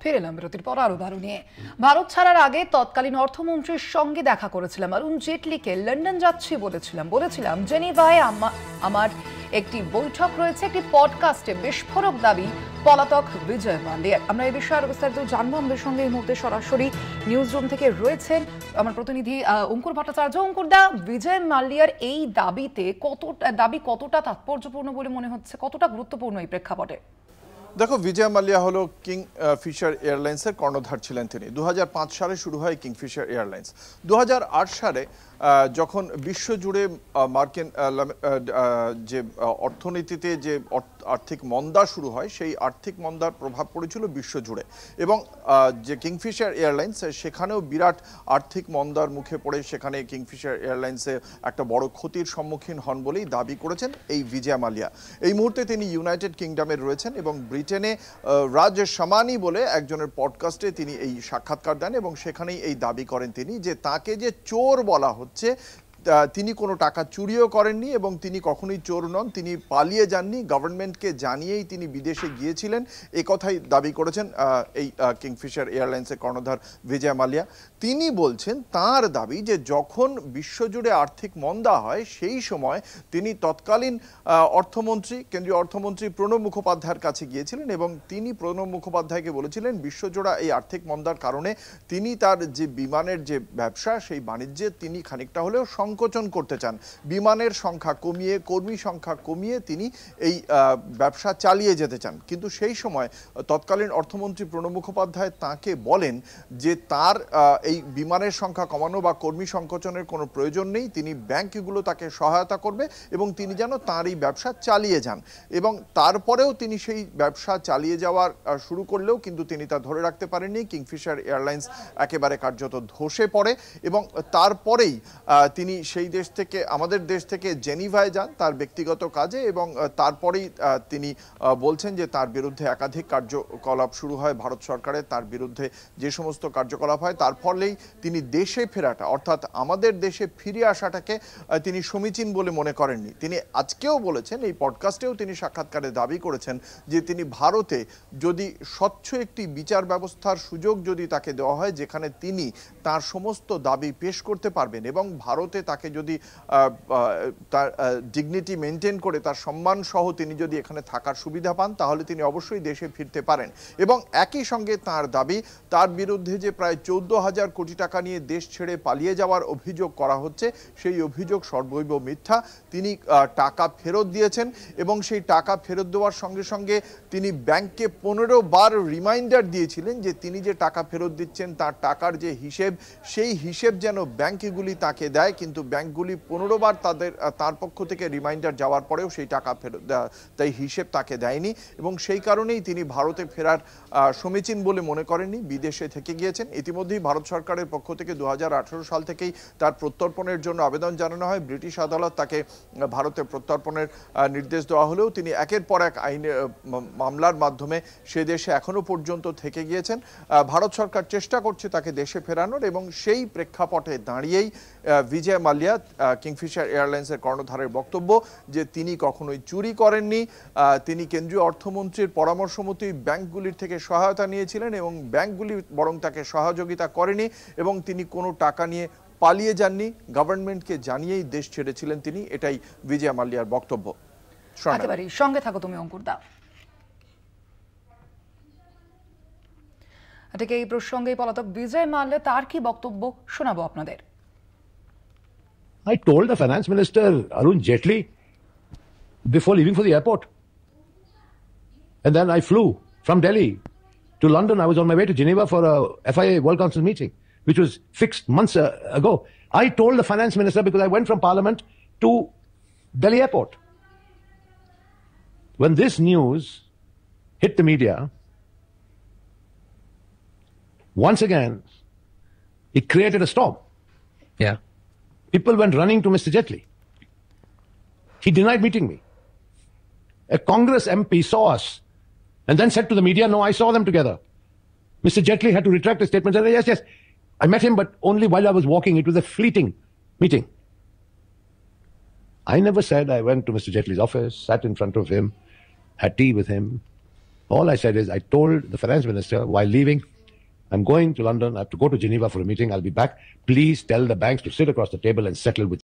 ফিরে এলাম বিরতির পর আরো বারো নিয়ে। ভারত ছাড়ার আগে তৎকালীন অর্থমন্ত্রীর সঙ্গে দেখা করেছিলাম, অরুণ জেটলিকে লন্ডন যাচ্ছি বলেছিলাম জেনিভায় আমার একটি বৈঠক রয়েছে, একটি পডকাস্টে বিস্ফোরক দাবি পলাতক বিজয় মাল্যা। আমরা এই বিষয়ে আরো বিস্তারিত জানবো। আমাদের সঙ্গে এই মুহূর্তে সরাসরি নিউজ রুম থেকে রয়েছেন আমার প্রতিনিধি অঙ্কুর ভট্টাচার্য। অঙ্কুর দা, বিজয় মাল্যার এই দাবি কতটা তাৎপর্যপূর্ণ বলে মনে হচ্ছে, কতটা গুরুত্বপূর্ণ এই প্রেক্ষাপটে? দেখো, বিজয় মাল্যা হলো কিংফিশার এয়ারলাইন্সের কর্ণধার ছিলেন তিনি। 2005 সালে শুরু হয় কিংফিশার এয়ারলাইন্স। 2008 সালে যখন বিশ্বজুড়ে মার্কিন যে অর্থনীতিতে যে আর্থিক মন্দা শুরু হয়, সেই আর্থিক মন্দার প্রভাব পড়েছিল বিশ্বজুড়ে, এবং যে কিংফিশার এয়ারলাইন্স সেখানেও বিরাট আর্থিক মন্দার মুখে পড়ে সেখানে কিংফিশার এয়ারলাইন্সে একটা বড় ক্ষতির সম্মুখীন হন বলেই দাবি করেছেন এই বিজয় মাল্যা। এই মুহূর্তে তিনি ইউনাইটেড কিংডমে রয়েছেন এবং ব্রিটেনে রাজ শামানি বলে একজনের পডকাস্টে তিনি এই সাক্ষাৎকার দেন এবং সেখানেই এই দাবি করেন তিনি যে তাকে যে চোর বলা হচ্ছে, তিনি কোনো টাকা চুরিও করেননি এবং তিনি কখনোই চোর নন, তিনি পালিয়ে যাননি, গভর্নমেন্টকে জানিয়েই তিনি বিদেশে গিয়েছিলেন, এ কথাই দাবি করেছেন এই কিংফিশার এয়ারলাইন্সের কর্ণধার বিজয় মাল্যা। তিনি বলছেন তার দাবি যে যখন বিশ্বজুড়ে আর্থিক মন্দা হয় সেই সময় তিনি তৎকালীন কেন্দ্রীয় অর্থমন্ত্রী প্রণব মুখোপাধ্যায়ের কাছে গিয়েছিলেন এবং তিনি প্রণব মুখোপাধ্যায়কে বলেছিলেন বিশ্বজোড়া এই আর্থিক মন্দার কারণে তিনি তার যে বিমানের যে ব্যবসা সেই বাণিজ্যে তিনি খানিকটা হলেও সংকোচন করতে চান, বিমানের সংখ্যা কমিয়ে, কর্মী সংখ্যা কমিয়ে তিনি এই ব্যবসা চালিয়ে যেতে চান। কিন্তু সেই সময় তৎকালীন অর্থমন্ত্রী প্রণব মুখোপাধ্যায় তাকে বলেন যে তার এই বিমানের সংখ্যা কমানো বা কর্মী সংকোচনের কোনো প্রয়োজন নেই, তিনি ব্যাংকগুলো তাকে সহায়তা করবে এবং তিনি যেন তার এই ব্যবসা চালিয়ে যান। এবং তারপরেও তিনি সেই ব্যবসা চালিয়ে যাওয়ার শুরু করলেও কিন্তু তিনি তা ধরে রাখতে পারেননি। কিংফিশার এয়ারলাইন্স একেবারে কার্যত ধসে পড়ে এবং তারপরেই তিনি সেই দেশ থেকে, আমাদের দেশ থেকে জেনিভায় যান তার ব্যক্তিগত কাজে এবং তারপরেই তিনি বলছেন যে তার বিরুদ্ধে একাধিক কার্যকলাপ শুরু হয় ভারত সরকারের, তার বিরুদ্ধে যে সমস্ত কার্যকলাপ হয় তার ফলেই তিনি দেশে ফেরাটা, অর্থাৎ আমাদের দেশে ফিরে আসাটাকে তিনি সমীচীন বলে মনে করেননি। তিনি আজকেও বলেছেন, এই পডকাস্টেও তিনি সাক্ষাৎকারে দাবি করেছেন যে তিনি ভারতে যদি স্বচ্ছ একটি বিচার ব্যবস্থার সুযোগ যদি তাকে দেওয়া হয় যেখানে তিনি তার সমস্ত দাবি পেশ করতে পারবেন এবং ভারতে তাকে যদি তার ডিগনিটি মেনটেন করে তার সম্মান সহ তিনি যদি এখানে থাকার সুবিধা পান তাহলে তিনি অবশ্যই দেশে ফিরতে পারেন। এবং একই সঙ্গে তার দাবি তার বিরুদ্ধে যে প্রায় 14,000 কোটি টাকা নিয়ে দেশ ছেড়ে পালিয়ে যাওয়ার অভিযোগ করা হচ্ছে সেই অভিযোগ সর্বৈব মিথ্যা। তিনি টাকা ফেরত দিয়েছেন এবং সেই টাকা ফেরত দেওয়ার সঙ্গে সঙ্গে তিনি ব্যাংককে 15 বার রিমাইন্ডার দিয়েছিলেন যে তিনি যে টাকা ফেরত দিচ্ছেন তার টাকার যে হিসেব সেই হিসেব যেন ব্যাংকগুলি তাকে দেয়, কিন্তু ব্যাংকগুলি 15 বার তার পক্ষ থেকে রিমাইন্ডার যাওয়ার পরেও সেই টাকা ফেরত তাই হিসেব তাকে দেয়নি এবং সেই কারণেই তিনি ভারতে ফেরার সমীচীন বলে মনে করেননি, বিদেশে থেকে গিয়েছেন। ইতিমধ্যেই ভারত সরকারের পক্ষ থেকে 2018 সাল থেকেই তার প্রত্যর্পণের জন্য আবেদন জানানো হয়। ব্রিটিশ আদালত তাকে ভারতে প্রত্যর্পণের নির্দেশ দেওয়া হলেও তিনি একের পর এক আইনের মামলার মাধ্যমে সে দেশে এখনো পর্যন্ত থেকে গিয়েছেন। ভারত সরকার চেষ্টা করছে তাকে দেশে ফেরানোর এবং সেই প্রেক্ষাপটে দাঁড়িয়েই বিজয় মাল্যা কিংফিশার এয়ারলাইন্সের কর্ণধারের বক্তব্য যে তিনি কখনোই চুরি করেননি, তিনি কেন্দ্রীয় অর্থমন্ত্রীর পরামর্শ মতোই ব্যাংকগুলির থেকে সহায়তা নিয়েছিলেন এবং ব্যাংকগুলি বরং তাকে সহযোগিতা করেনি এবং তিনি কোনো টাকা নিয়ে পালিয়ে যাননি, গভর্নমেন্টকে জানিয়েই দেশ ছেড়েছিলেন তিনি। এটাই বিজয় মাল্যার বক্তব্য। একেবারে সঙ্গে থাকো তুমি অঙ্কুর দা। ঠিক এই প্রসঙ্গে পলাতক বিজয় মাল্যা তার কি বক্তব্য শোনাবো আপনাদের। I told the finance minister Arun Jaitley before leaving for the airport, and then I flew from Delhi to London. I was on my way to Geneva for a FIA World Council meeting, which was fixed months ago. I told the finance minister because I went from Parliament to Delhi airport. When this news hit the media, once again, it created a storm. Yeah. People went running to Mr. Jaitley. He denied meeting me. A Congress MP saw us and then said to the media, no, I saw them together. Mr. Jaitley had to retract his statement and said, yes, I met him, but only while I was walking. It was a fleeting meeting. I never said I went to Mr. Jaitley's office, sat in front of him, had tea with him, All I said is I told the finance minister while leaving, I'm going to London, I have to go to Geneva for a meeting, I'll be back. Please tell the banks to sit across the table and settle with